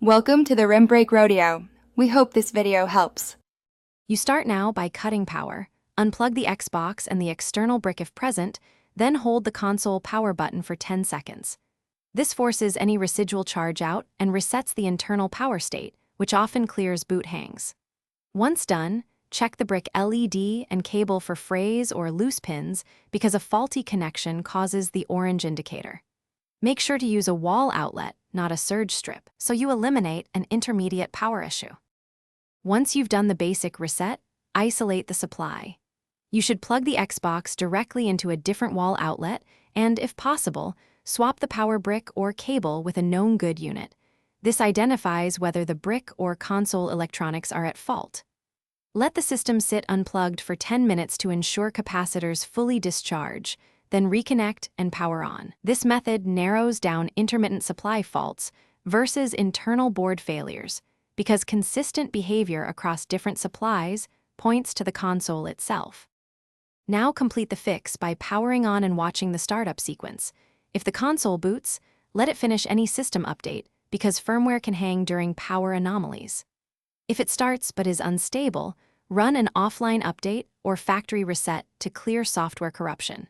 Welcome to the Rim Break Rodeo. We hope this video helps. You start now by cutting power. Unplug the Xbox and the external brick if present, then hold the console power button for 10 seconds. This forces any residual charge out and resets the internal power state, which often clears boot hangs. Once done, check the brick LED and cable for frays or loose pins because a faulty connection causes the orange indicator. Make sure to use a wall outlet, not a surge strip, so you eliminate an intermediate power issue. Once you've done the basic reset, isolate the supply. You should plug the Xbox directly into a different wall outlet and, if possible, swap the power brick or cable with a known good unit. This identifies whether the brick or console electronics are at fault. Let the system sit unplugged for 10 minutes to ensure capacitors fully discharge, then reconnect and power on. This method narrows down intermittent supply faults versus internal board failures, because consistent behavior across different supplies points to the console itself. Now complete the fix by powering on and watching the startup sequence. If the console boots, let it finish any system update, because firmware can hang during power anomalies. If it starts but is unstable, run an offline update or factory reset to clear software corruption.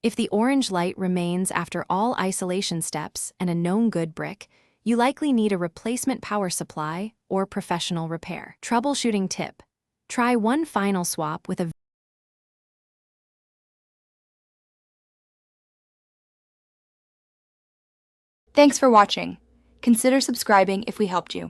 If the orange light remains after all isolation steps and a known good brick, you likely need a replacement power supply or professional repair. Troubleshooting tip: try one final swap with a Thanks for watching. Consider subscribing if we helped you.